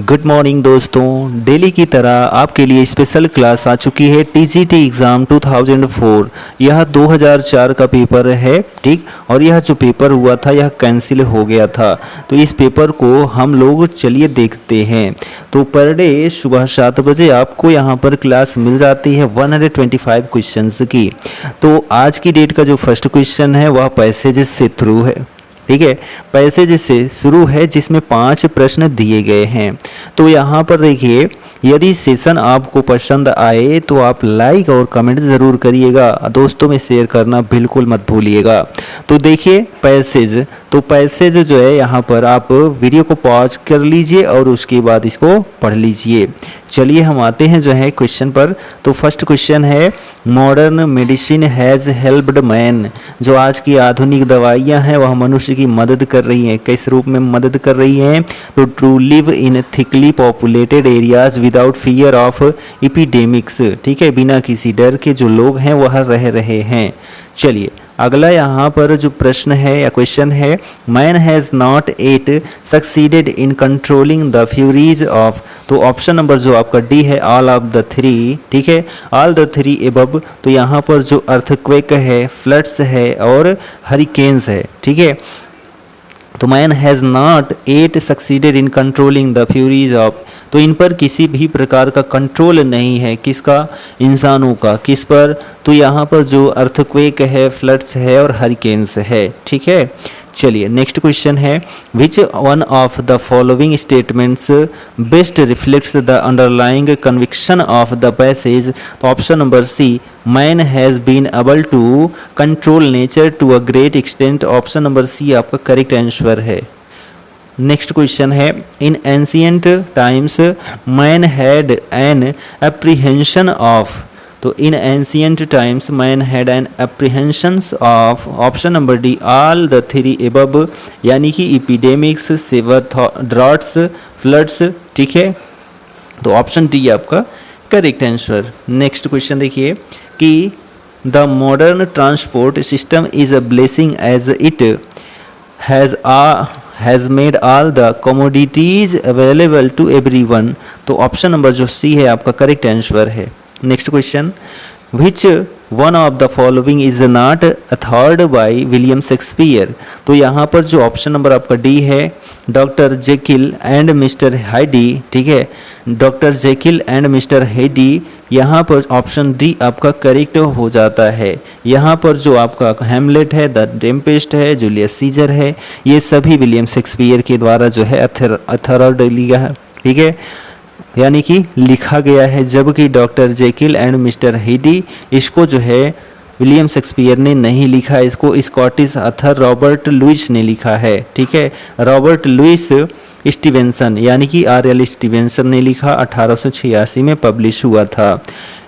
Good morning दोस्तों, daily की तरह आपके लिए स्पेशल क्लास आ चुकी है। TGT exam 2004। यह 2004 का पेपर है, ठीक। और यह जो पेपर हुआ था यह कैंसिल हो गया था, तो इस पेपर को हम लोग चलिए देखते हैं। तो पर डे सुबह 7 बजे आपको यहाँ पर क्लास मिल जाती है 125 क्वेश्चंस की। तो आज की डेट का जो फर्स्ट क्वेश्चन है वह पैसेजेस से थ्रू है, ठीक है। पैसेज से शुरू है जिसमें 5 प्रश्न दिए गए हैं। तो यहाँ पर देखिए, यदि सेशन आपको पसंद आए तो आप लाइक और कमेंट ज़रूर करिएगा, दोस्तों में शेयर करना बिल्कुल मत भूलिएगा। तो देखिए पैसेज, तो पैसेज जो है यहाँ पर आप वीडियो को पॉज कर लीजिए और उसके बाद इसको पढ़ लीजिए। चलिए हम आते हैं जो है क्वेश्चन पर। तो फर्स्ट क्वेश्चन है, modern medicine has helped man. जो आज की आधुनिक दवाइयाँ हैं वह मनुष्य की मदद कर रही हैं। किस रूप में मदद कर रही हैं? तो to live in thickly populated areas without fear of epidemics, ठीक है। बिना किसी डर के जो लोग हैं वह रह रहे हैं। चलिए अगला यहाँ पर जो प्रश्न है या क्वेश्चन है, man has not at succeeded in controlling the Furies of. तो ऑप्शन नंबर जो आपका डी है, ऑल ऑफ द थ्री, ठीक है, ऑल द थ्री एबव। तो यहाँ पर जो अर्थक्वेक है, फ्लड्स है और हरिकेन्स है, ठीक है। तो man has not at succeeded in controlling the Furies of. तो इन पर किसी भी प्रकार का कंट्रोल नहीं है, किसका? इंसानों का। किस पर? तो यहाँ पर जो अर्थक्वेक है, फ्लड्स है और हरिकेन्स है, ठीक है। चलिए नेक्स्ट क्वेश्चन है, which one of the following statements best reflects the underlying conviction of the passage. तो option number C, man has been able to control nature to a great extent. Option number C आपका correct answer है। Next question है, in ancient times man had an apprehension of. तो in ancient times man had an apprehensions of. Option number D, all the three above, यानी कि इपिडेमिक्स, सिवर, droughts, floods, ठीक है। तो option D आपका correct answer. Next question देखिए कि the modern transport system is a blessing as it has made all the commodities available to everyone. तो option number जो सी है आपका करेक्ट आंसर है। Next question, which one of the following is not authored by William Shakespeare. तो यहाँ पर जो option number आपका डी है, doctor Jekyll and mister Hyde, ठीक है, doctor Jekyll and mister Heidi. यहाँ पर ऑप्शन डी आपका करेक्ट हो जाता है। यहाँ पर जो आपका हैमलेट है, द टेम्पेस्ट है, जूलियस सीजर है, ये सभी विलियम शेक्सपियर के द्वारा जो है अथॉर्ड लिया है, ठीक है, यानी कि लिखा गया है। जबकि doctor Jekyll and mister Heidi, इसको जो है विलियम शेक्सपियर ने नहीं लिखा, इसको स्कॉटिश ऑथर रॉबर्ट लुइस ने लिखा है, ठीक है। रॉबर्ट लुइस स्टीवेंसन यानी कि आर.एल. स्टीवेंसन ने लिखा, 1886 में पब्लिश हुआ था।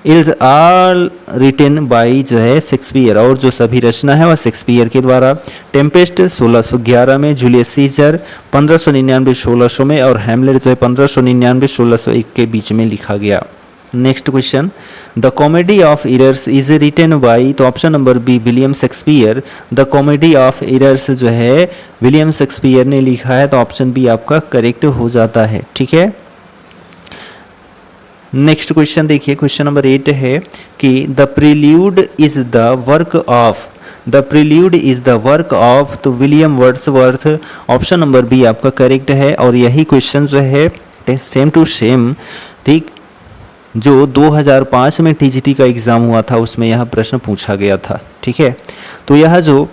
इल्स ऑल रिटन बाई जो है शेक्सपियर, और जो सभी रचना है वह शेक्सपियर के द्वारा। टेम्पेस्ट 1611 में, जूलियस सीजर 1599-1600 में, और हैमलेट जो है 1599-1601 के बीच में लिखा गया। Next question, the comedy of errors is written by. तो option number B, William Shakespeare. The comedy of errors जो है विलियम शेक्सपियर ने लिखा है, तो ऑप्शन बी आपका करेक्ट हो जाता है, ठीक है। नेक्स्ट क्वेश्चन देखिए, क्वेश्चन नंबर 8 है कि the prelude is the work of. The prelude is the work of, तो William Wordsworth. Option number B आपका करेक्ट है। और यही क्वेश्चन जो है सेम टू सेम, ठीक, जो 2005 में टीजीटी का एग्ज़ाम हुआ था उसमें यह प्रश्न पूछा गया था, ठीक है। तो यह जो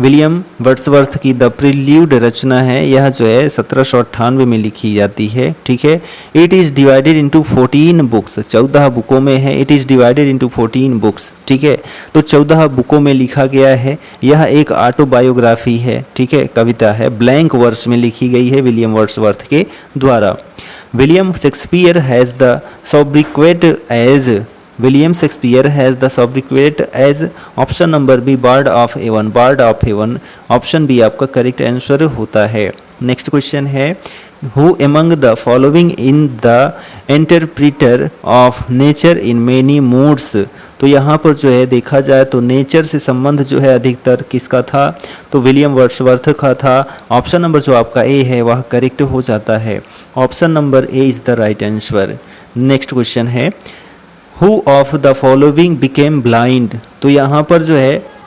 विलियम वर्ड्सवर्थ की द प्रील्यूड रचना है, यह जो है 1798 में लिखी जाती है, ठीक है। It is divided into 14 books, 14 बुकों में है। It is divided into 14 books, ठीक है। तो 14 बुकों में लिखा गया है। यह एक ऑटोबायोग्राफी है, ठीक है, कविता है, ब्लैंक वर्स में लिखी गई है विलियम वर्ड्सवर्थ के द्वारा। William Shakespeare has the sobriquet as. William Shakespeare has the sobriquet as. Option number B, bird of heaven, bird of heaven. Option B आपका करेक्ट आंसर होता है। नेक्स्ट क्वेश्चन है, who among the following in the interpreter of nature in many moods. तो यहाँ पर जो है देखा जाए तो नेचर से संबंध जो है अधिकतर किसका था, तो विलियम वर्ड्सवर्थ का था। ऑप्शन नंबर जो आपका ए है वह करेक्ट हो जाता है। Option number A is the right answer. Next question है who of the following became blind, तो यहाँ पर जो है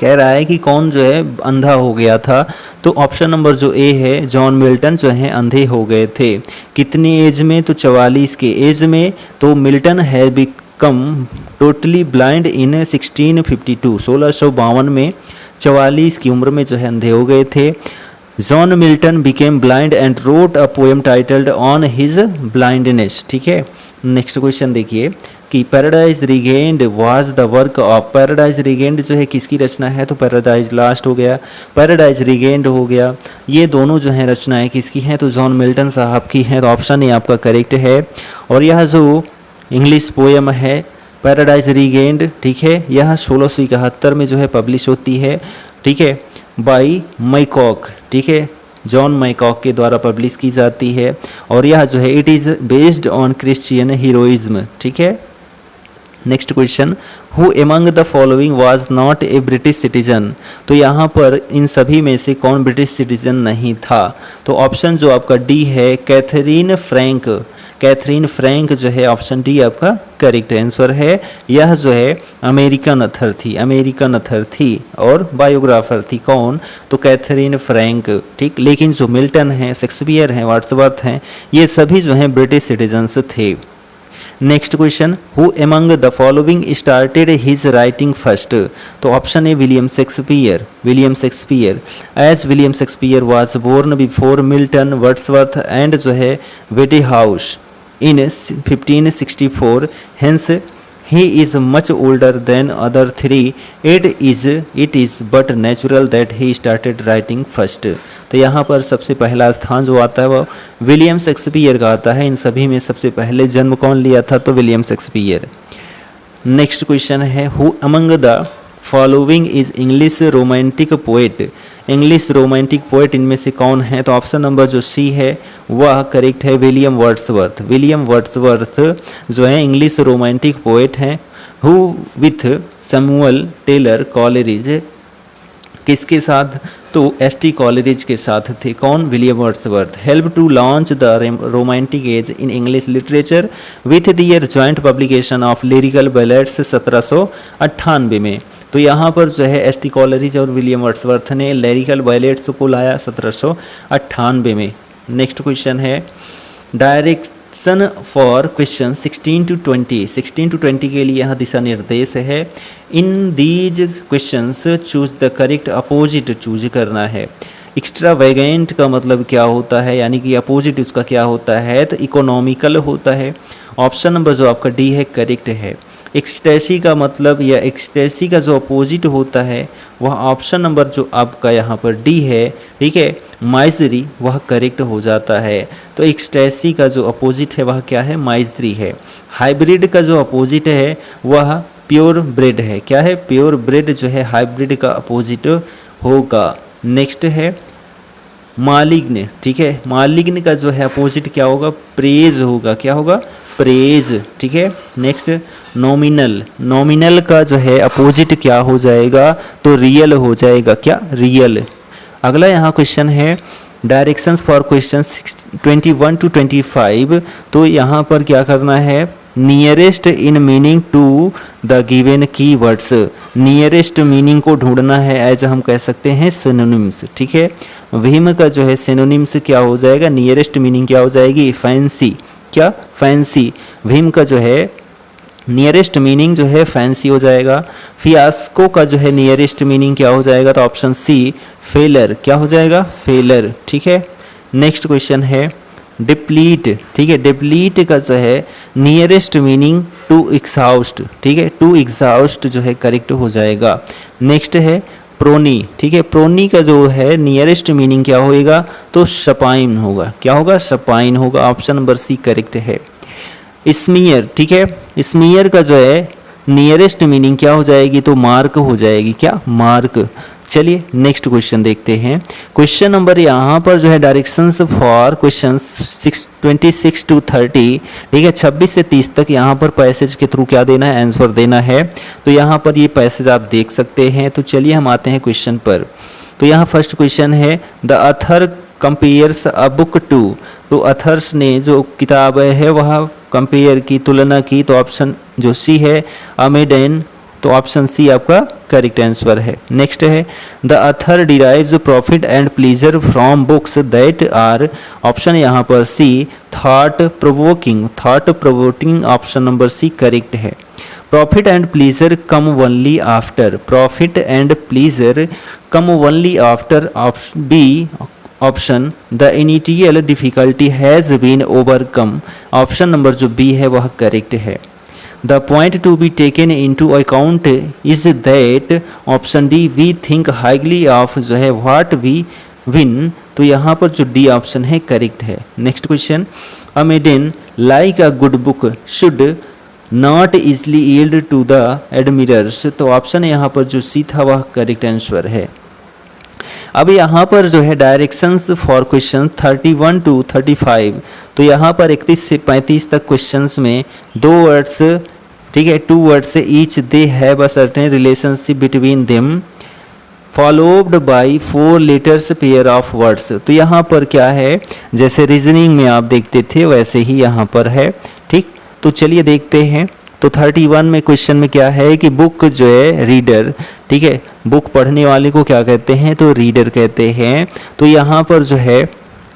कह रहा है कि कौन जो है अंधा हो गया था, तो ऑप्शन नंबर जो ए है जॉन मिल्टन जो है अंधे हो गए थे। कितनी एज में, तो 44 के एज में। तो मिल्टन है बिकम टोटली ब्लाइंड इन 1652, 1652 में 44 की उम्र में जो है अंधे हो गए थे। John Milton became blind and wrote a poem titled on his blindness. ठीक है, नेक्स्ट क्वेश्चन देखिए कि paradise regained was the work of, paradise regained जो है किसकी रचना है, तो पैराडाइज लास्ट हो गया, पैराडाइज रिगेन्ड हो गया। ये दोनों जो हैं रचनाएं किसकी हैं, तो जॉन मिल्टन साहब की हैं। तो ऑप्शन ए आपका करेक्ट है। और यह जो इंग्लिश पोएम है पैराडाइज रिगेन्ड, ठीक है, यह 1671 में जो है पब्लिश होती है, ठीक है, बाई मैकॉक, ठीक है, जॉन मैकॉक के द्वारा पब्लिश की जाती है। और यह जो है it is based on Christian heroism. ठीक है, next question who among the following was not a British citizen, तो यहाँ पर इन सभी में से कौन ब्रिटिश सिटीजन नहीं था, तो ऑप्शन जो आपका डी है कैथरीन फ्रैंक, कैथरीन फ्रैंक जो है ऑप्शन डी आपका करेक्ट आंसर है। यह जो है अमेरिकन अथर थी, अमेरिकन अथर थी और बायोग्राफर थी कौन, तो कैथरीन फ्रैंक। ठीक, लेकिन जो मिल्टन है, शेक्सपियर हैं, वर्ड्सवर्थ हैं, ये सभी जो हैं ब्रिटिश सिटीजन्स थे। Next question who among the following started his writing first, तो option A William Shakespeare, William Shakespeare. As William Shakespeare was born before Milton, Wordsworth and जो है वेडी house in 1564, hence he is much older than other three. It is but natural that he started writing first. तो यहाँ पर सबसे पहला स्थान जो आता है वो विलियम शेक्सपियर का आता है। इन सभी में सबसे पहले जन्म कौन लिया था, तो विलियम शेक्सपियर। नेक्स्ट क्वेश्चन है who among the following is English romantic poet, English romantic poet इनमें से कौन है, तो ऑप्शन नंबर जो सी है वह करेक्ट है विलियम वर्ड्सवर्थ। विलियम वर्ड्सवर्थ जो है इंग्लिश रोमांटिक पोएट हैं। Who with Samuel Taylor Coleridge, किसके साथ, तो एसटी कॉलेरिज के साथ थे कौन, William Wordsworth. Help to launch the romantic age in English literature with their joint publication of lyrical ballads 1798 में। तो यहाँ पर जो है एसटी कॉलेरिज और विलियम वर्ड्सवर्थ ने लिरिकल बैलेट्स को लाया 1798 में। नेक्स्ट क्वेश्चन है direction for question 16 to 20, 16 to 20 के लिए यहाँ दिशा निर्देश है। In these questions choose the correct opposite choose करना है। एक्स्ट्रावेगेंट का मतलब क्या होता है, यानी कि अपोजिट उसका क्या होता है, तो इकोनॉमिकल होता है। ऑप्शन नंबर जो आपका डी है करेक्ट है। एक्सटेसी का मतलब या एक्सटेसी का जो अपोजिट होता है वह ऑप्शन नंबर जो आपका यहाँ पर डी है, ठीक है, माइजरी, वह करेक्ट हो जाता है। तो एक्सटेसी का जो अपोजिट है वह क्या है, माइजरी है। हाइब्रिड का जो अपोजिट है वह प्योर ब्रेड है। क्या है, प्योर ब्रेड जो है हाइब्रिड का अपोजिट होगा। नेक्स्ट है मालिग्न, ठीक है, मालिग्न का जो है अपोजिट क्या होगा, प्रेज होगा। क्या होगा, प्रेज, ठीक है। नेक्स्ट नॉमिनल, नॉमिनल का जो है अपोजिट क्या हो जाएगा, तो रियल हो जाएगा। क्या, रियल। अगला यहाँ क्वेश्चन है डायरेक्शंस फॉर क्वेश्चन 21 to 25। तो यहाँ पर क्या करना है, nearest in meaning to the given keywords, nearest meaning को ढूंढना है। एज हम कह सकते हैं सिनोनिम्स, ठीक है। विम का जो है सिनोनिम्स क्या हो जाएगा, नियरेस्ट मीनिंग क्या हो जाएगी, फैंसी। क्या, फैंसी। विम का जो है नियरेस्ट मीनिंग जो है फैंसी हो जाएगा। फियास्को का जो है नियरेस्ट मीनिंग क्या हो जाएगा, तो ऑप्शन सी फेलर। क्या हो जाएगा, फेलर, ठीक है। नेक्स्ट क्वेश्चन है डिप्लीट, ठीक है, डिप्लीट का जो है नियरेस्ट मीनिंग टू एग्जॉस्ट, ठीक है, टू एग्जॉस्ट जो है करेक्ट हो जाएगा। नेक्स्ट है प्रोनी, ठीक है, प्रोनी का जो है नियरेस्ट मीनिंग क्या होएगा, तो सपाइन होगा। क्या होगा, सपाइन होगा। ऑप्शन नंबर सी करेक्ट है। स्मीयर, ठीक है, स्मीयर का जो है नियरेस्ट मीनिंग क्या हो जाएगी, तो मार्क हो जाएगी। क्या, मार्क। चलिए नेक्स्ट क्वेश्चन देखते हैं। क्वेश्चन नंबर यहाँ पर जो है डायरेक्शंस फॉर क्वेश्चन 26 to 30, ठीक है, 26 से 30 तक यहाँ पर पैसेज के थ्रू क्या देना है, आंसर देना है। तो यहाँ पर ये पैसेज आप देख सकते हैं। तो चलिए हम आते हैं क्वेश्चन पर। तो यहाँ फर्स्ट क्वेश्चन है the author compares a book to. तो अथर्स ने जो किताब है वह कंपेयर की, तुलना की। तो ऑप्शन जो सी है अमेडेन, तो ऑप्शन सी आपका करेक्ट आंसर है। नेक्स्ट है the author derives profit and pleasure from books that are, option यहाँ पर C thought provoking, thought provoking option number C correct है। Profit and pleasure come only after, profit and pleasure come only after B option the initial difficulty has been overcome, option number जो B है वह correct है। The point to be taken into account is that, option D we think highly of जो है what we win, तो यहाँ पर जो डी ऑप्शन है करेक्ट है। Next question a maiden like a good book should not easily yield to the admirers, तो option यहाँ पर जो सी था वह करेक्ट आंसर है। अब यहाँ पर जो है डायरेक्शंस फॉर क्वेश्चन 31 to 35, तो यहाँ पर 31 से 35 तक क्वेश्चंस में दो वर्ड्स, ठीक है, 2 वर्ड्स से each they have a certain relationship between them followed by 4 letters pair of words. तो यहाँ पर क्या है, जैसे रीजनिंग में आप देखते थे वैसे ही यहाँ पर है, ठीक। तो चलिए देखते हैं। तो 31 में क्वेश्चन में क्या है कि बुक जो है रीडर, ठीक है, बुक पढ़ने वाले को क्या कहते हैं, तो रीडर कहते हैं। तो यहाँ पर जो है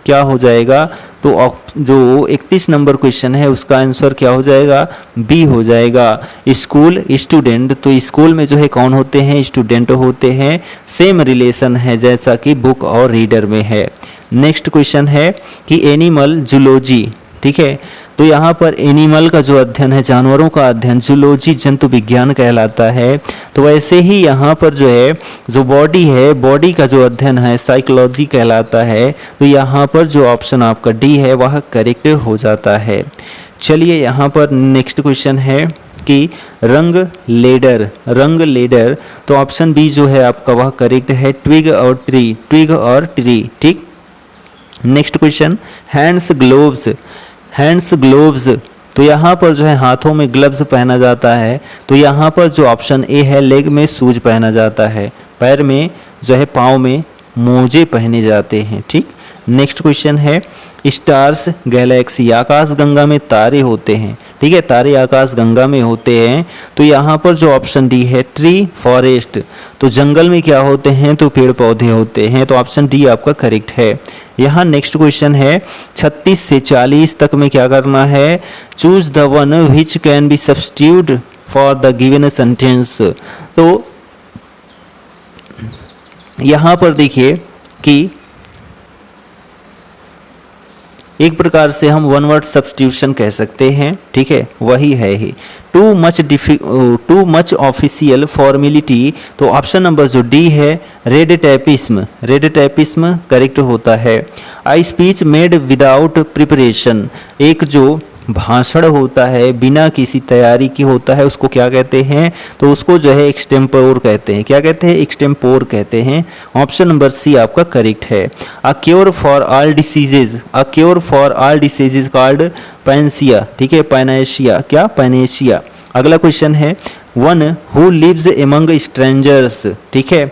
क्या हो जाएगा, तो जो 31 नंबर क्वेश्चन है उसका आंसर क्या हो जाएगा, बी हो जाएगा। स्कूल स्टूडेंट, तो स्कूल में जो है कौन होते हैं, स्टूडेंट होते हैं, सेम रिलेशन है जैसा कि बुक और रीडर में है। नेक्स्ट क्वेश्चन है कि एनिमल जूलॉजी, ठीक है, तो यहाँ पर एनिमल का जो अध्ययन है, जानवरों का अध्ययन, जूलॉजी जंतु विज्ञान कहलाता है। तो वैसे ही यहाँ पर जो है जो बॉडी है, बॉडी का जो अध्ययन है साइकोलॉजी कहलाता है। तो यहाँ पर जो ऑप्शन आपका डी है वह करेक्ट हो जाता है। चलिए यहाँ पर नेक्स्ट क्वेश्चन है कि रंग लेडर, रंग लेडर, तो ऑप्शन बी जो है आपका वह करेक्ट है, ट्विग और ट्री, ट्विग और ट्री, ठीक। Next question hands gloves, hands gloves, तो यहाँ पर जो है हाथों में ग्लव्स पहना जाता है। तो यहाँ पर जो ऑप्शन ए है लेग में शूज पहना जाता है, पैर में जो है पाँव में मोजे पहने जाते हैं, ठीक। नेक्स्ट क्वेश्चन है स्टार्स गैलेक्सी, आकाश गंगा में तारे होते हैं, ठीक है, तारे आकाश गंगा में होते हैं। तो यहाँ पर जो ऑप्शन डी है ट्री फॉरेस्ट, तो जंगल में क्या होते हैं, तो पेड़ पौधे होते हैं। तो ऑप्शन डी आपका करेक्ट है। यहाँ नेक्स्ट क्वेश्चन है 36 से 40 तक में क्या करना है, choose the one which can be substitute for the given sentence. तो यहाँ पर देखिए कि एक प्रकार से हम वन वर्ड सब्स्टिट्यूशन कह सकते हैं, ठीक है, वही है ही। टू मच ऑफिशियल फॉर्मेलिटी, तो ऑप्शन नंबर जो डी है red tapism, red tapism correct होता है। आई स्पीच मेड विदाउट प्रिपरेशन, एक जो भाषण होता है बिना किसी तैयारी की होता है उसको क्या कहते हैं, तो उसको जो है एक्सटेम्पोर कहते हैं। क्या कहते हैं, एक्सटेम्पोर कहते हैं। ऑप्शन नंबर सी आपका करेक्ट है। A cure for all diseases, a cure for all diseases called panacea, ठीक है, पैनेशिया, क्या, पैनेशिया। अगला क्वेश्चन है one who lives among strangers, ठीक है,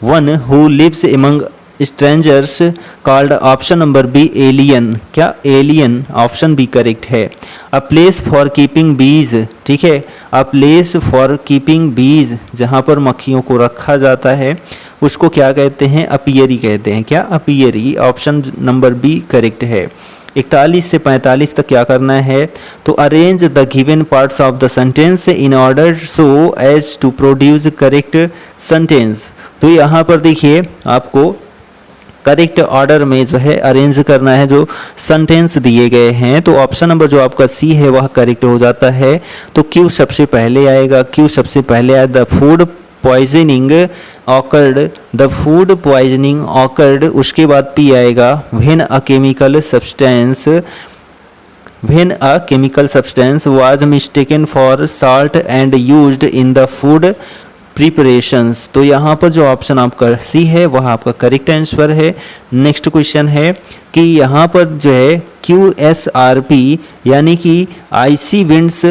one who lives among strangers called, option number B alien, क्या, alien, option B correct है। A place for keeping बीज, ठीक है, अ प्लेस फॉर कीपिंग बीज, जहाँ पर मक्खियों को रखा जाता है उसको क्या कहते हैं, अपियरी कहते हैं, क्या, apiary, option number B correct है। 41 से 45 तक क्या करना है, तो arrange the given parts of the sentence in order so as to produce correct sentence. तो यहाँ पर देखिए आपको करेक्ट ऑर्डर में जो है अरेंज करना है जो सेंटेंस दिए गए हैं। तो ऑप्शन नंबर जो आपका सी है वह करेक्ट हो जाता है। तो क्यू सबसे पहले आएगा, क्यू सबसे पहले आया the food poisoning awkward, the food poisoning awkward, उसके बाद पी आएगा when a chemical substance, when a chemical substance was mistaken for salt and used in the food preparations. तो यहाँ पर जो ऑप्शन आपका सी है वह आपका करेक्ट आंसर है। नेक्स्ट क्वेश्चन है कि यहाँ पर जो है QSRP यानी कि IC winds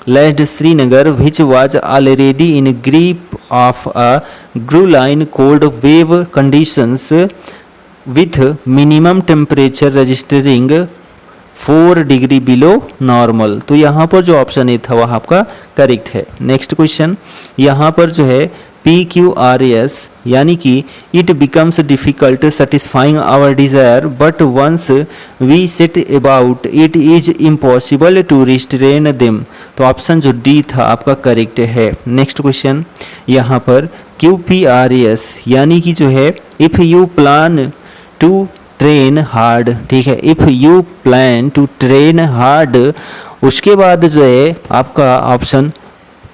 led Srinagar which was already in grip of a grueling cold wave conditions with minimum temperature registering 4 degree below normal. तो यहाँ पर जो ऑप्शन ए था वह आपका करेक्ट है। नेक्स्ट क्वेश्चन यहाँ पर जो है PQRS यानी कि it becomes difficult satisfying our desire but once we set about it is impossible to restrain them. तो ऑप्शन जो डी था आपका करेक्ट है। नेक्स्ट क्वेश्चन यहाँ पर QPRS यानी कि जो है if you plan to train hard, ठीक है, if you plan to train hard, उसके बाद जो है आपका option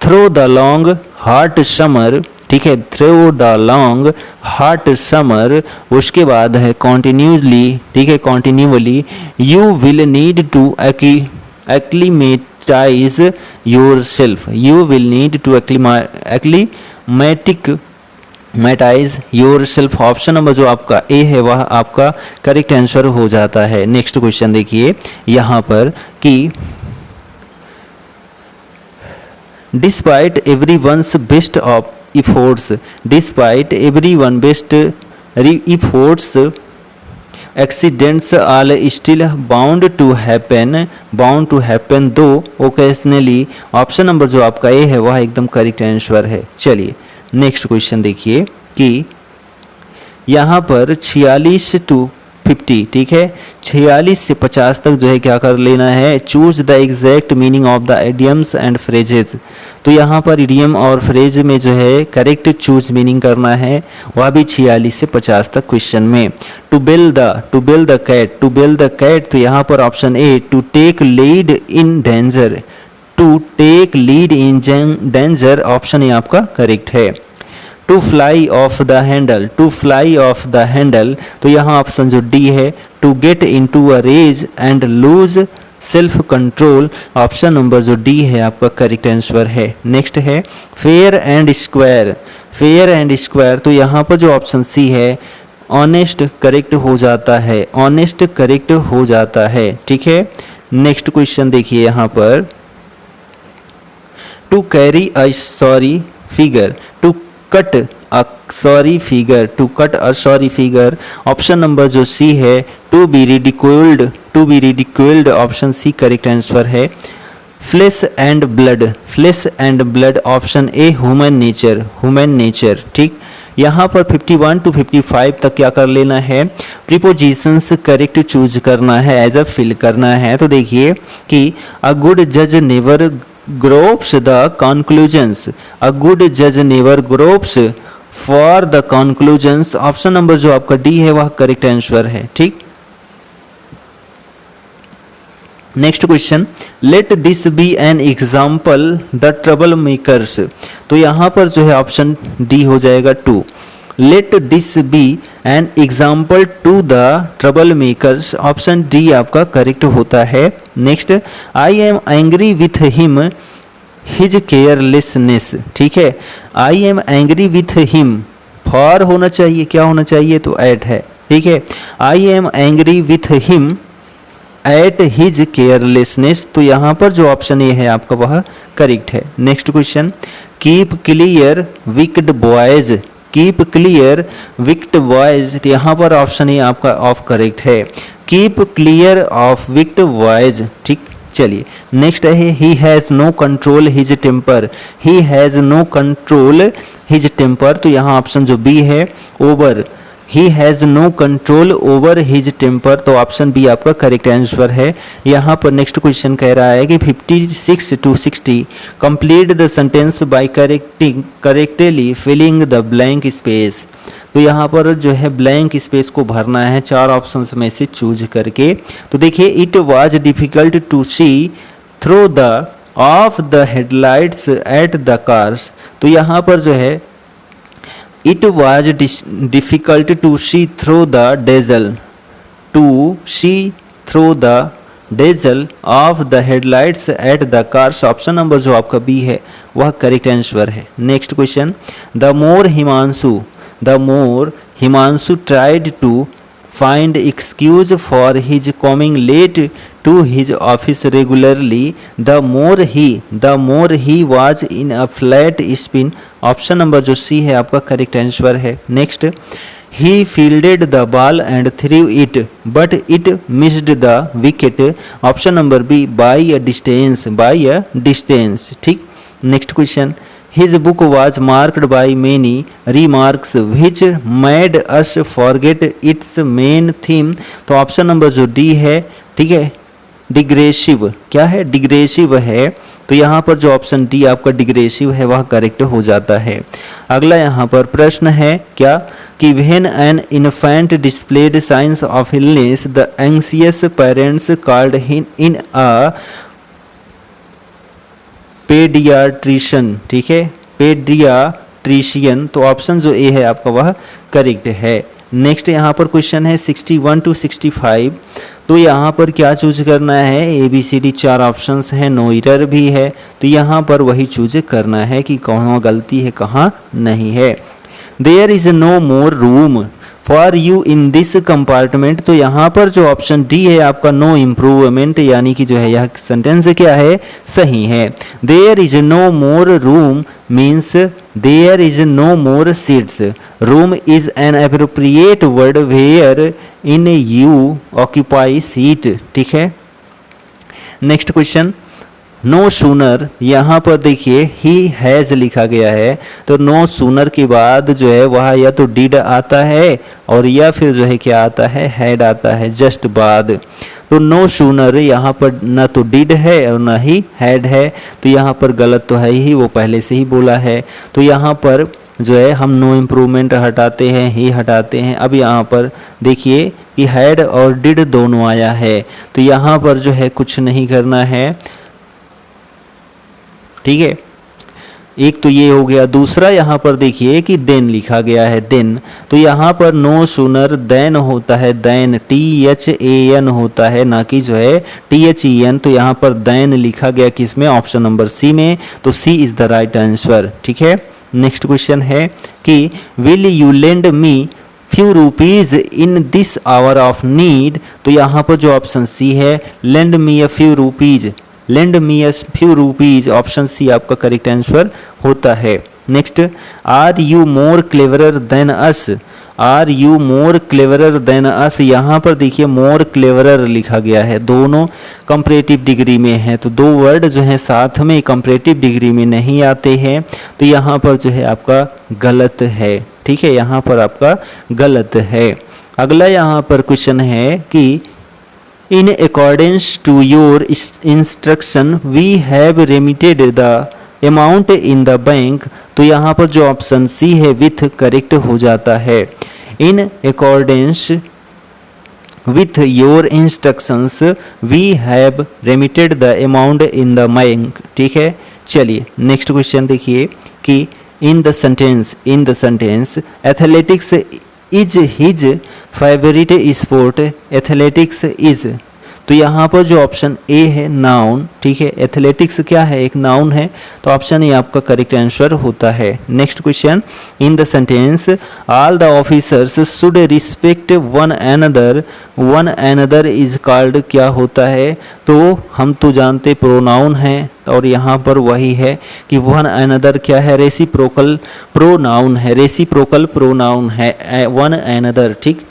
throw the long hot summer, ठीक है, throw the long hot summer, उसके बाद है कॉन्टिन्यूसली, ठीक है, continually, you will need to acclimatize yourself, you will need to acclimatize yourself. Option number जो आपका ए है वह आपका करेक्ट आंसर हो जाता है। नेक्स्ट क्वेश्चन देखिए यहाँ पर कि despite everyone's best of efforts, despite everyone best efforts, accidents are still bound to happen though occasionally। Option number जो आपका ए है वह एकदम करेक्ट आंसर है। चलिए नेक्स्ट क्वेश्चन देखिए कि यहाँ पर 46 to 50, ठीक है, 46 से 50 तक जो है क्या कर लेना है, choose the exact meaning of the idioms and phrases. तो यहाँ पर इडियम और फ्रेज में जो है करेक्ट चूज मीनिंग करना है, वह भी 46 से 50 तक क्वेश्चन में। टू बिल्ड द कैट, तो यहाँ पर option A to take lead in danger, to take lead in danger, option A आपका करेक्ट है। To fly off the handle, तो यहाँ ऑप्शन जो डी है to get in to a rage and lose self control, option number जो D है आपका correct answer है। नेक्स्ट है फेयर एंड स्क्वायर, तो यहाँ पर जो ऑप्शन सी है ऑनेस्ट करेक्ट हो जाता है, ठीक है। नेक्स्ट क्वेश्चन देखिए यहाँ पर to carry a sorry figure, to cut a sorry figure, option number जो सी है to be ridiculed, option C correct answer है। Flesh and blood, option A human nature, ठीक। यहाँ पर 51 to 55 तक क्या कर लेना है, प्रीपोजिशंस करेक्ट चूज करना है, एज अ फिल करना है। तो देखिए कि अ गुड जज never gropes the conclusions, a good जज never gropes for the conclusions, option number जो आपका डी है वह करेक्ट आंसर है, ठीक। Next question let this be an example the trouble makers, तो यहाँ पर जो है ऑप्शन डी हो जाएगा 2। Let this be an example to the trouble makers, option D आपका करेक्ट होता है। Next I am angry with him his carelessness, ठीक है, I am angry with him, for होना चाहिए, क्या होना चाहिए, तो एट है, ठीक है, I am angry with him at his carelessness, तो यहाँ पर जो ऑप्शन ए है आपका वह करेक्ट है। Next question keep clear wicked boys, तो यहाँ पर ऑप्शन ए आपका ऑफ करेक्ट है, keep clear of wicked boys, ठीक। चलिए नेक्स्ट है he has no control his temper, तो यहाँ ऑप्शन जो बी है over, he has no control over his temper, तो ऑप्शन बी आपका करेक्ट आंसर है। यहाँ पर नेक्स्ट क्वेश्चन कह रहा है कि 56 to 60 complete the sentence by correctly filling the blank space, तो यहाँ पर जो है ब्लैंक स्पेस को भरना है 4 ऑप्शंस में से चूज करके। तो देखिए it was difficult to see through the of the headlights at the cars, तो यहाँ पर जो है it was difficult to see through the dazzle, to see through the dazzle of the headlights at the cars. Option number जो आपका B है वह correct answer है। Next question, the more Himanshu tried to find excuse for his coming late to his office regularly, the more he was in a flat spin। Option number जो C है आपका correct answer है। Next, he fielded the ball and threw it but it missed the wicket। Option number B by a distance। ठीक। Next question, his book was marked by many remarks which made us forget its main theme। तो option number जो D है, ठीक है, डिग्रेसिव। क्या है? डिग्रेसिव है। तो यहाँ पर जो ऑप्शन डी आपका डिग्रेसिव है वह करेक्ट हो जाता है। अगला यहाँ पर प्रश्न है क्या कि when an infant displayed signs of illness the anxious parents called him in a paediatrician. ठीक है, पेडियाट्रिशियन। तो ऑप्शन जो ए है आपका वह करेक्ट है। नेक्स्ट यहाँ पर क्वेश्चन है 61 to 65। तो यहाँ पर क्या चूज करना है? ABCD 4 ऑप्शंस हैं, नो एरर भी है। तो यहाँ पर वही चूज करना है कि कहाँ गलती है कहाँ नहीं है। There is no more room for you in this compartment. तो यहाँ पर जो ऑप्शन डी है आपका नो इम्प्रूवमेंट, यानी कि जो है यह सेंटेंस क्या है? सही है। There is no more room means there is no more seats. Room is an appropriate word where in you occupy seat. ठीक है। Next question, no sooner. यहाँ पर देखिए ही हैज़ लिखा गया है, तो नो सूनर के बाद जो है वह या तो डिड आता है और या फिर जो है क्या आता है? हैड आता है जस्ट बाद। तो नो सूनर यहाँ पर न तो डिड है और न ही हैड है, तो यहाँ पर गलत तो है ही, वो पहले से ही बोला है। तो यहाँ पर जो है हम नो इम्प्रूवमेंट हटाते हैं, ही हटाते हैं। अब यहाँ पर देखिए कि हैड और डिड दोनों आया है, तो यहाँ पर जो है कुछ नहीं करना है। ठीक है, एक तो ये हो गया। दूसरा यहाँ पर देखिए कि देन लिखा गया है, देन। तो यहाँ पर नो सूनर देन होता है, देन THAN होता है, ना कि जो है THEN। तो यहाँ पर देन लिखा गया किसमें? ऑप्शन नंबर सी में। तो C is the right answer. ठीक है। नेक्स्ट क्वेश्चन है कि will you lend me few rupees in this hour of need. तो यहाँ पर जो ऑप्शन सी है, lend me a few rupees, lend me a few rupees. Option C आपका करेक्ट आंसर होता है। Next, are you more cleverer than us, are you more cleverer than us. यहाँ पर देखिए मोर क्लेवरर लिखा गया है, दोनों कंपैरेटिव डिग्री में है। तो दो वर्ड जो है साथ में कंपैरेटिव डिग्री में नहीं आते हैं, तो यहाँ पर जो है आपका गलत है। ठीक है, यहाँ पर आपका गलत है। अगला यहाँ पर क्वेश्चन है कि in accordance to your instruction we have remitted the amount in the bank। तो यहाँ पर जो ऑप्शन सी है विथ करेक्ट हो जाता है। in accordance with your instructions we have remitted the amount in the bank। ठीक है। चलिए नेक्स्ट क्वेश्चन देखिए कि in the sentence athletics is his favourite sport, athletics is. तो यहाँ पर जो ऑप्शन ए है नाउन। ठीक है, एथलेटिक्स क्या है? एक नाउन है, तो ऑप्शन ए आपका करेक्ट आंसर होता है। Next question, in the sentence all the officers should respect one another is called क्या होता है? तो हम तो जानते प्रोनाउन है, और यहाँ पर वही है कि वन अनदर क्या है? रेसिप्रोकल प्रोनाउन है, रेसिप्रोकल प्रोनाउन है वन अनदर। ठीक।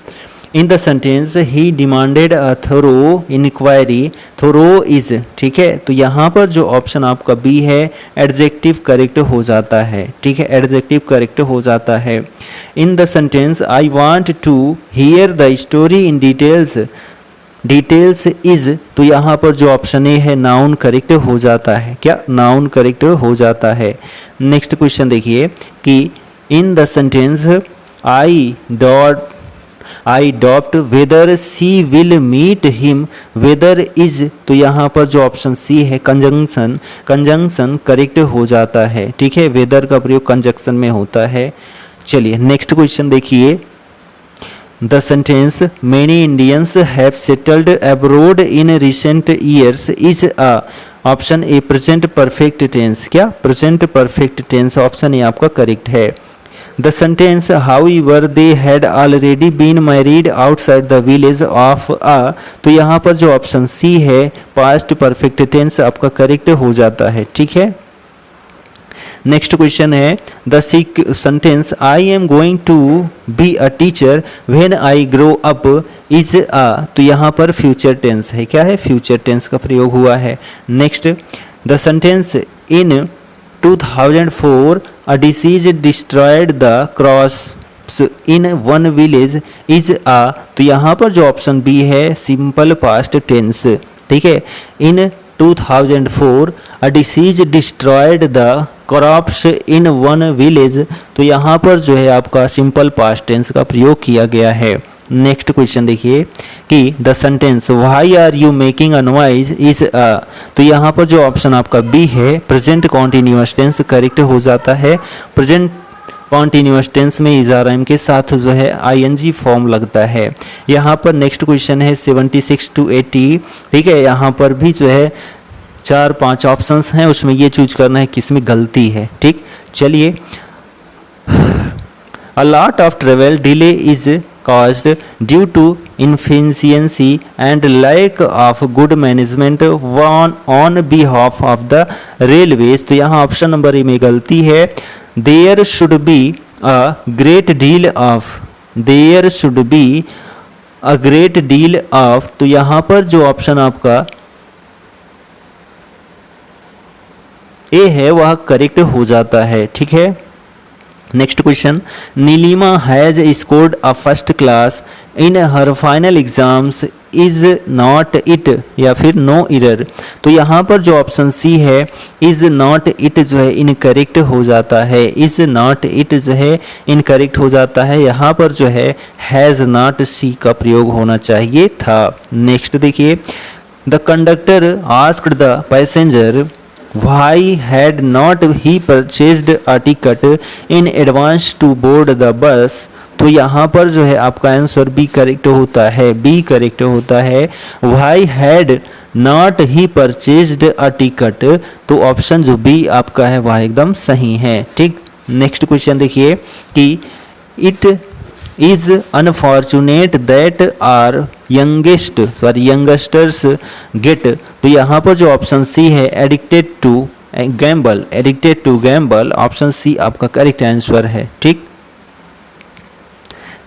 In the sentence he demanded a thorough inquiry, thorough is. ठीक है, तो यहाँ पर जो ऑप्शन आपका बी है एडजेक्टिव करेक्ट हो जाता है। ठीक है, एडजेक्टिव करेक्ट हो जाता है। In the sentence I want to hear the story in details is. तो यहाँ पर जो ऑप्शन ए है नाउन करेक्ट हो जाता है। क्या? नाउन करेक्ट हो जाता है। नेक्स्ट क्वेश्चन देखिए कि इन द सेंटेंस आई डॉप्ट whether she will meet him, whether is. तो यहाँ पर जो ऑप्शन सी है कंजंक्शन करेक्ट हो जाता है। ठीक है, वेदर का प्रयोग कंजंक्शन में होता है। चलिए नेक्स्ट क्वेश्चन देखिए the sentence many Indians have settled abroad in recent years is uh option A present perfect tense. क्या present perfect tense, option A आपका करेक्ट है। The sentence however they had already been married outside the village of a, तो यहाँ पर जो option C है past perfect tense आपका correct हो जाता है। ठीक है, नेक्स्ट क्वेश्चन है the sentence I am going to be a teacher when I grow up is a, तो यहाँ पर फ्यूचर टेंस है। क्या है, फ्यूचर टेंस का प्रयोग हुआ है। Next the sentence in 2004 a disease destroyed the crops in one village is a, तो यहाँ पर जो ऑप्शन बी है सिंपल पास्ट टेंस। ठीक है, इन 2004 a disease destroyed the crops in one village, तो यहाँ पर जो है आपका सिंपल पास्ट टेंस का प्रयोग किया गया है। नेक्स्ट क्वेश्चन देखिए कि the sentence why are you making a noise is a, तो यहाँ पर जो ऑप्शन आपका बी है प्रेजेंट कॉन्टिन्यूअस टेंस करेक्ट हो जाता है। प्रेजेंट कॉन्टिन्यूअस टेंस में इज आर एम के साथ जो है आईएनजी फॉर्म लगता है। यहाँ पर नेक्स्ट क्वेश्चन है 76 to 80। ठीक है, यहाँ पर भी जो है 4-5 ऑप्शंस हैं, उसमें ये चूज करना है किसमें गलती है। ठीक, चलिए a lot of travel delay is caused due to inefficiency and lack of good management on behalf of the railways, तो यहाँ ऑप्शन नंबर ए में गलती है। there should be a great deal of, there should be a great deal of, तो यहाँ पर जो option आपका ए है वह करेक्ट हो जाता है। ठीक है, next question Nilima has scored a first class in her final exams is not it या फिर नो एरर, तो यहाँ पर जो ऑप्शन सी है इज नॉट इट जो है इनकरेक्ट हो जाता है। इज नॉट इट जो है इनकरेक्ट हो जाता है, यहाँ पर जो है हैज नॉट सी का प्रयोग होना चाहिए था। नेक्स्ट देखिए the conductor asked the passenger why had not he purchased a ticket in advance to board the bus, तो यहाँ पर जो है आपका आंसर बी करेक्ट होता है। बी करेक्ट होता है। why had not he purchased a ticket, तो ऑप्शन जो बी आपका है वह एकदम सही है। ठीक, नेक्स्ट क्वेश्चन देखिए कि it is unfortunate that our youngsters get, तो यहाँ पर जो ऑप्शन सी है addicted to gamble, addicted to gamble, option C आपका करेक्ट आंसर है। ठीक,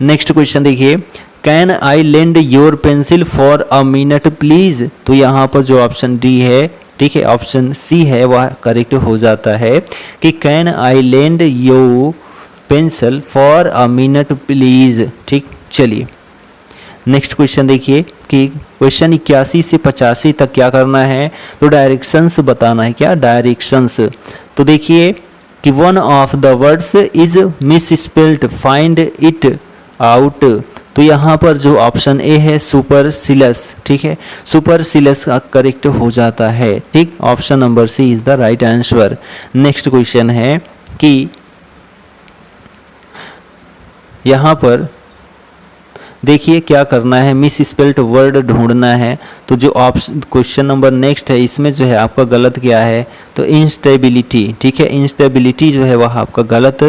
नेक्स्ट क्वेश्चन देखिए can I lend your pencil for a minute please, तो यहाँ पर जो ऑप्शन डी है, ठीक है, ऑप्शन सी है वह करेक्ट हो जाता है कि can I lend your pencil for a minute please. ठीक, चलिए नेक्स्ट क्वेश्चन देखिए कि क्वेश्चन 81 से 85 तक क्या करना है, तो डायरेक्शंस बताना है। क्या डायरेक्शंस, तो देखिए कि one of the words is miss spelled find it out, तो यहाँ पर जो ऑप्शन ए है सुपरसिलस, ठीक है, सुपरसिलस का करेक्ट हो जाता है। ठीक, option number C is the right answer. Next question है कि यहाँ पर देखिए क्या करना है, मिस स्पेल्ड वर्ड ढूंढना है। तो जो ऑप्शन क्वेश्चन नंबर नेक्स्ट है इसमें जो है आपका गलत क्या है, तो इंस्टेबिलिटी। ठीक है, इंस्टेबिलिटी जो है वह आपका गलत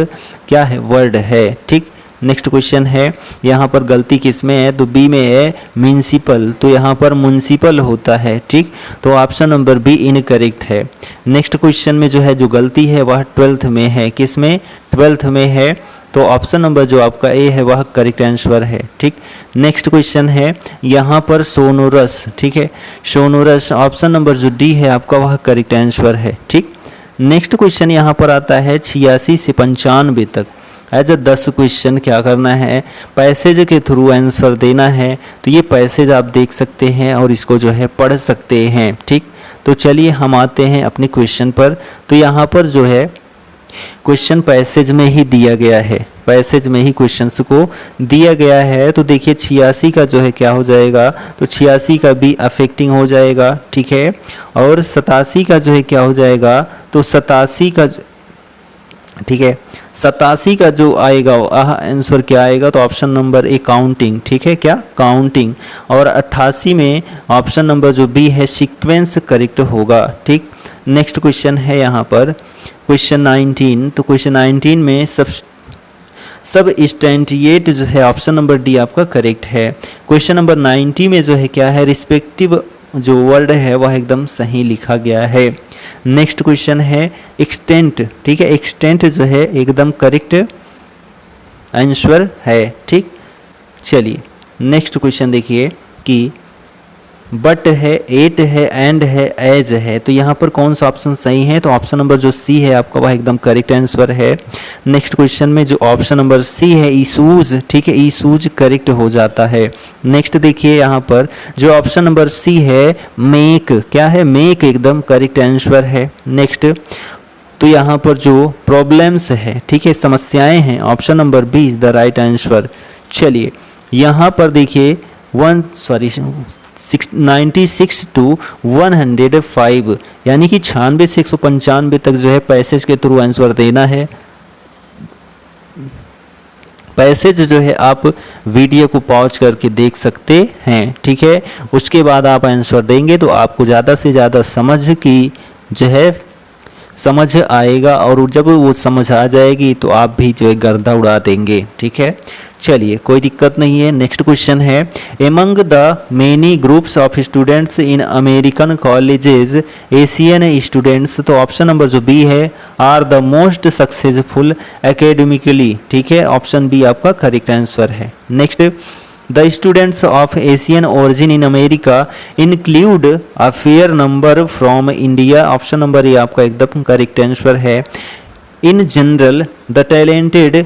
क्या है, वर्ड है। ठीक, नेक्स्ट क्वेश्चन है यहाँ पर गलती किस में है, तो बी में है म्यूनिसिपल, तो यहाँ पर म्यूनिसिपल होता है। ठीक, तो ऑप्शन नंबर बी इनकरेक्ट है। नेक्स्ट क्वेश्चन में जो है जो गलती है वह 12th में है, किस में, 12th में है, तो ऑप्शन नंबर जो आपका ए है वह करेक्ट आंसर है। ठीक, नेक्स्ट क्वेश्चन है यहाँ पर सोनोरस, ठीक है, सोनोरस, ऑप्शन नंबर जो डी है आपका वह करेक्ट आंसर है। ठीक, नेक्स्ट क्वेश्चन यहाँ पर आता है 86 से 95 तक। एज अ 10 क्वेश्चन क्या करना है, पैसेज के थ्रू आंसर देना है। तो ये पैसेज आप देख सकते हैं और इसको जो है पढ़ सकते हैं। ठीक, तो चलिए हम आते हैं अपने क्वेश्चन पर। तो यहाँ पर जो है क्वेश्चन पैसेज में ही दिया गया है, पैसेज में ही क्वेश्चंस को दिया गया है। तो देखिए 86 का जो है क्या हो जाएगा, तो 86 का भी अफेक्टिंग हो जाएगा। ठीक है, और 87 का जो है क्या हो जाएगा, तो 87 का ठीक है। 87 का जो आएगा आंसर क्या आएगा, तो ऑप्शन नंबर ए काउंटिंग, ठीक है, क्या काउंटिंग। और 88 में ऑप्शन नंबर जो बी है सीक्वेंस करेक्ट होगा, ठीक। नेक्स्ट क्वेश्चन है यहाँ पर क्वेश्चन 19। तो क्वेश्चन 19 में सब स्टैंटिएट जो है ऑप्शन नंबर डी आपका करेक्ट है। क्वेश्चन नंबर 90 में जो है क्या है, रिस्पेक्टिव जो वर्ड है वह एकदम सही लिखा गया है। नेक्स्ट क्वेश्चन है एक्सटेंट, ठीक है, एक्सटेंट जो है एकदम करेक्ट आंसर है, ठीक। चलिए नेक्स्ट क्वेश्चन देखिए कि बट है, एट है, एंड है, एज है, तो यहाँ पर कौन सा ऑप्शन सही है, तो ऑप्शन नंबर जो सी है आपका वह एकदम करेक्ट आंसर है। नेक्स्ट क्वेश्चन में जो ऑप्शन नंबर सी है ईशूज, ठीक है, ईशूज करेक्ट हो जाता है। नेक्स्ट देखिए यहाँ पर जो ऑप्शन नंबर सी है मेक, क्या है, मेक एकदम करेक्ट आंसर है। नेक्स्ट तो यहाँ पर जो प्रॉब्लम्स है, ठीक है, समस्याएं हैं, option number B is the right answer. चलिए यहाँ पर देखिए 96 to 105 यानी कि 96 से 195 तक जो है पैसेज के थ्रू आंसर देना है। पैसेज जो है आप वीडियो को पॉज करके देख सकते हैं, ठीक है। उसके बाद आप आंसर देंगे तो आपको ज़्यादा से ज़्यादा जो है समझ आएगा, और जब वो समझ आ जाएगी तो आप भी जो है गर्दा उड़ा देंगे, ठीक है। चलिए कोई दिक्कत नहीं है। नेक्स्ट क्वेश्चन है among the many groups of students in American colleges Asian students, तो ऑप्शन नंबर जो बी है are the most successful academically, ठीक है, ऑप्शन बी आपका करेक्ट आंसर है। Next the students of Asian origin in America include a fair number from India, option number A आपका एकदम correct answer है। In general the talented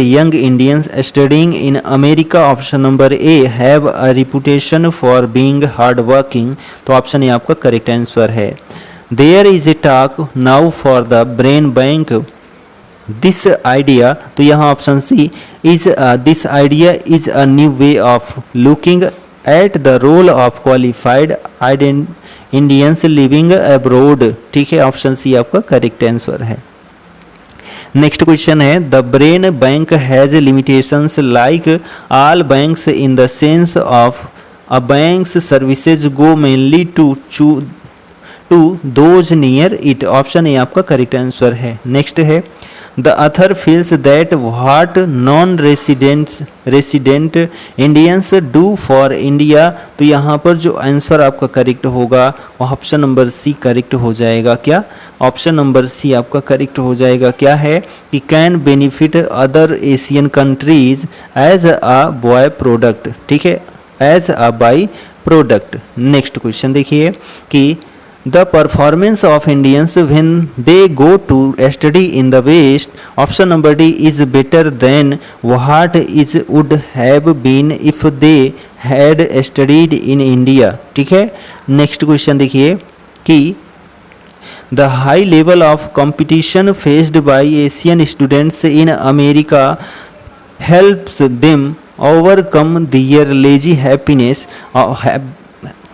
young Indians studying in America, option number A have a reputation for being hardworking, तो option A आपका correct answer है। There is a talk now for the brain bank, this idea, तो यहाँ option C is this idea is a new way of looking at the role of qualified Indians living abroad, ठीक है, option C आपका correct answer है। Next question है the brain bank has limitations like all banks in the sense of a banks services go mainly to those near it, option A आपका correct answer है। Next है the author feels that what non resident Indians do for India, तो यहाँ पर जो answer आपका correct होगा वह ऑप्शन नंबर सी करेक्ट हो जाएगा। क्या, ऑप्शन नंबर सी आपका करेक्ट हो जाएगा। क्या है कि can benefit other Asian countries as a by product, ठीक है, as a by product. Next question देखिए कि the performance of Indians when they go to study in the West, option number D is better than what is would have been if they had studied in India, ठीक है। Next question देखिए कि the high level of competition faced by Asian students in America helps them overcome their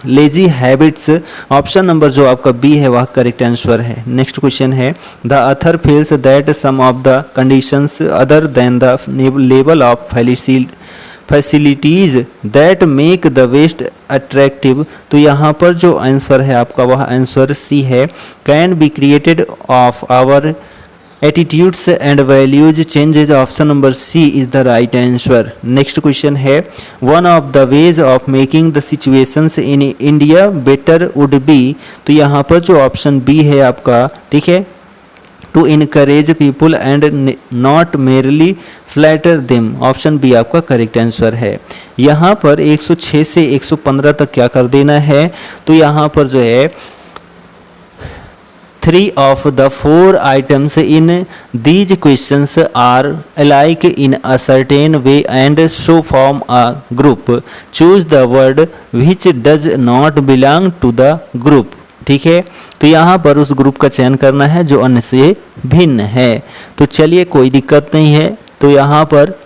lazy habits, option number जो आपका B है वह correct answer है। Next question है the author feels that some of the conditions other than the level of facilities that make the west attractive, तो यहाँ पर जो आंसर है आपका वह आंसर सी है can be created of our attitudes and values changes, option number C is the right answer. Next question है one of the ways of making the situations in India better would be, तो यहाँ पर जो option B है आपका, ठीक है, to encourage people and not merely flatter them, option B आपका करेक्ट आंसर है। यहाँ पर 106 से 115 तक क्या कर देना है, तो यहाँ पर जो है 3 of the 4 items in these questions are alike in a certain way and so form a group. Choose the word which does not belong to the group, ठीक है। तो यहाँ पर उस ग्रुप का चयन करना है जो अन्य से भिन्न है। तो चलिए कोई दिक्कत नहीं है। तो यहाँ पर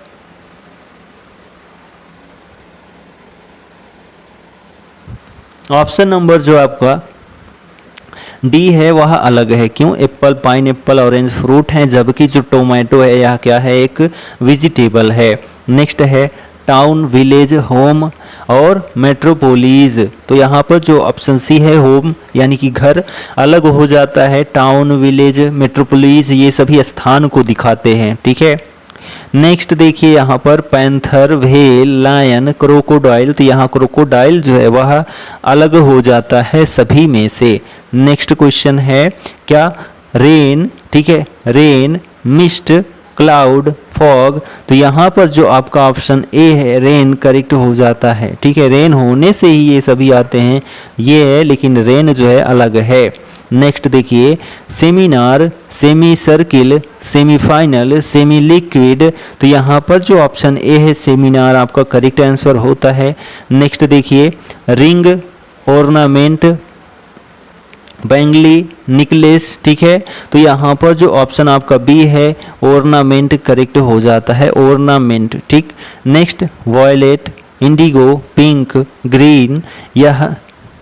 ऑप्शन नंबर जो आपका डी है वह अलग है, क्यों? Apple, pine Apple, orange fruit हैं, जबकि जो टोमेटो है यह क्या है? एक वेजिटेबल है। नेक्स्ट है टाउन, विलेज, होम और मेट्रोपोलिस। तो यहाँ पर जो ऑप्शन सी है होम यानी कि घर अलग हो जाता है। टाउन, विलेज, मेट्रोपोलिस ये सभी स्थान को दिखाते हैं, ठीक है। नेक्स्ट देखिए यहाँ पर पैंथर, व्हेल, लायन, क्रोकोडाइल। तो यहाँ क्रोकोडाइल जो है वह अलग हो जाता है सभी में से। नेक्स्ट क्वेश्चन है क्या? रेन, ठीक है, रेन, मिस्ट, क्लाउड, फॉग। तो यहाँ पर जो आपका ऑप्शन ए है रेन करेक्ट हो जाता है, ठीक है। रेन होने से ही ये सभी आते हैं, ये है, लेकिन रेन जो है अलग है। नेक्स्ट देखिए seminar, semi circle, semifinal, semi liquid. तो यहाँ पर जो ऑप्शन ए है सेमिनार आपका करेक्ट आंसर होता है। नेक्स्ट देखिए रिंग, ऑर्नामेंट, बैंगली, निकलेस, ठीक है। तो यहाँ पर जो ऑप्शन आपका बी है ऑर्नामेंट करेक्ट हो जाता है, ऑर्नामेंट, ठीक। Next violet, indigo, pink, green, यह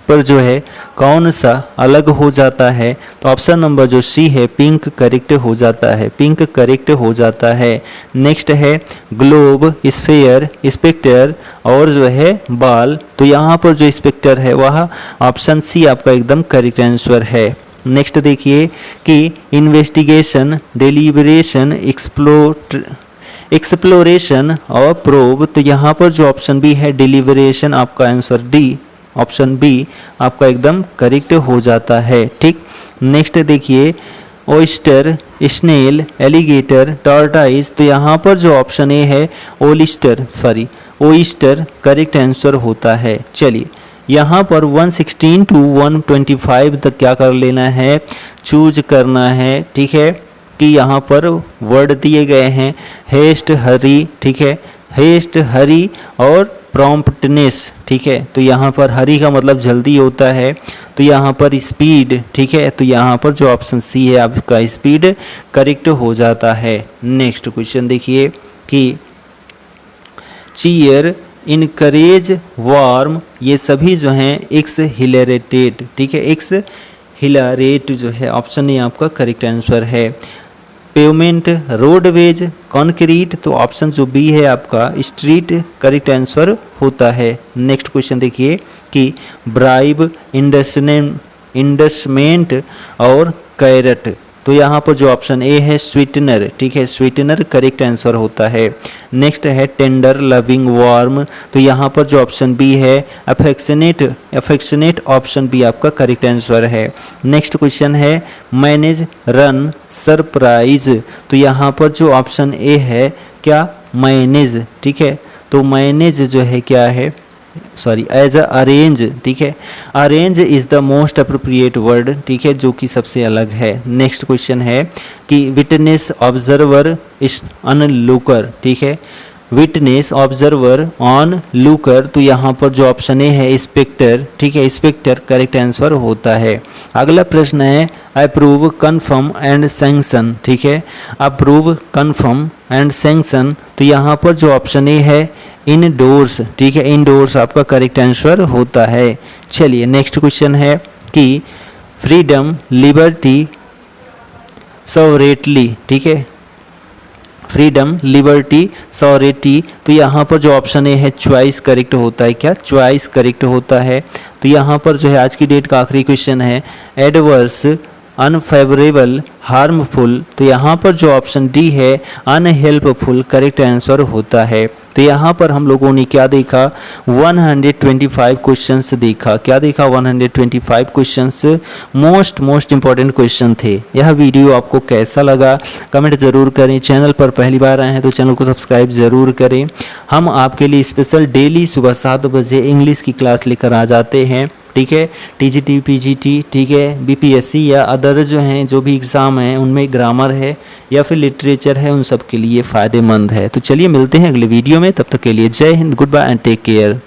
पर जो है कौन सा अलग हो जाता है? तो ऑप्शन नंबर जो सी है पिंक करेक्ट हो जाता है, पिंक करेक्ट हो जाता है। नेक्स्ट है ग्लोब, स्फीयर, स्पेक्टर और जो है बाल। तो यहाँ पर जो स्पेक्टर है वह ऑप्शन सी आपका एकदम करेक्ट आंसर है। नेक्स्ट देखिए कि इन्वेस्टिगेशन, डिलीबरेशन, एक्सप्लोरेशन और प्रोब। तो यहाँ पर जो ऑप्शन बी है डिलीबरेशन आपका आंसर डी, ऑप्शन बी आपका एकदम करेक्ट हो जाता है, ठीक। नेक्स्ट देखिए ओइस्टर, स्नेल, एलिगेटर, टॉर्टाइस। तो यहाँ पर जो ऑप्शन ए है ओइस्टर करेक्ट आंसर होता है। चलिए यहाँ पर 116 to 125 तक क्या कर लेना है? चूज करना है, ठीक है। कि यहाँ पर वर्ड दिए गए हैं हेस्ट, हरी, ठीक है, हेस्ट, हरी और प्रॉम्प्टनेस, ठीक है। तो यहाँ पर हरी का मतलब जल्दी होता है, तो यहाँ पर स्पीड, ठीक है। तो यहाँ पर जो ऑप्शन सी है आपका स्पीड करेक्ट हो जाता है। नेक्स्ट क्वेश्चन देखिए कि चीयर, इनकरेज, वार्म, ये सभी जो हैं एक्स हिलरेटेड, ठीक है, एक्स हिलरेट जो है ऑप्शन ए आपका करेक्ट आंसर है। Pavement, roadways, concrete. तो ऑप्शन जो बी है आपका स्ट्रीट करेक्ट आंसर होता है। नेक्स्ट क्वेश्चन देखिए कि ब्राइब, इंडस्टमेंट और कैरेट। तो यहाँ पर जो ऑप्शन ए है स्वीटनर, ठीक है, स्वीटनर करेक्ट आंसर होता है। नेक्स्ट है टेंडर, लविंग, वार्म। तो यहाँ पर जो ऑप्शन बी है अफेक्शनेट ऑप्शन बी आपका करेक्ट आंसर है। नेक्स्ट क्वेश्चन है मैनेज, रन, सरप्राइज। तो यहाँ पर जो ऑप्शन ए है क्या? मैनेज, ठीक है। तो मैनेज जो है क्या है? एज अरेंज, ठीक है। Arrange is the most appropriate word, ठीक है, जो कि सबसे अलग है। नेक्स्ट क्वेश्चन है कि विटनेस, ऑब्जर्वर, अनलुकर, ठीक है, विटनेस, ऑब्जर्वर, ऑन लुकर। तो यहाँ पर जो ऑप्शन ए है स्पेक्टर, ठीक है, स्पेक्टर करेक्ट आंसर होता है। अगला प्रश्न है अप्रूव, कन्फर्म एंड सैंक्शन, ठीक है, अप्रूव, कन्फर्म एंड सैंक्शन। तो यहाँ पर जो ऑप्शन ए है इनडोर्स, ठीक है, इनडोर्स आपका करेक्ट आंसर होता है। चलिए नेक्स्ट क्वेश्चन है कि फ्रीडम, लिबर्टी, सॉवरेटली, ठीक है, फ्रीडम, लिबर्टी, सॉवरेटी। तो यहाँ पर जो ऑप्शन ए है चॉइस करेक्ट होता है। क्या? चॉइस करेक्ट होता है। तो यहाँ पर जो है आज की डेट का आखिरी क्वेश्चन है एडवर्स, अनफेवरेबल, हार्मफुल। तो यहाँ पर जो ऑप्शन डी है अनहेल्पफुल करेक्ट आंसर होता है। तो यहाँ पर हम लोगों ने क्या देखा? 125 क्वेश्चंस देखा। क्या देखा? 125 क्वेश्चंस मोस्ट इंपॉर्टेंट क्वेश्चन थे। यह वीडियो आपको कैसा लगा कमेंट ज़रूर करें। चैनल पर पहली बार आए हैं तो चैनल को सब्सक्राइब ज़रूर करें। हम आपके लिए स्पेशल डेली सुबह 7 बजे इंग्लिश की क्लास लेकर आ जाते हैं, ठीक है। टीजीटी, पीजीटी, ठीक है, बीपीएससी या अदर जो हैं जो भी एग्ज़ाम हैं उनमें ग्रामर है या फिर लिटरेचर है, उन सब के लिए फ़ायदेमंद है। तो चलिए मिलते हैं अगले वीडियो में, तब तक के लिए जय हिंद, good bye and take care.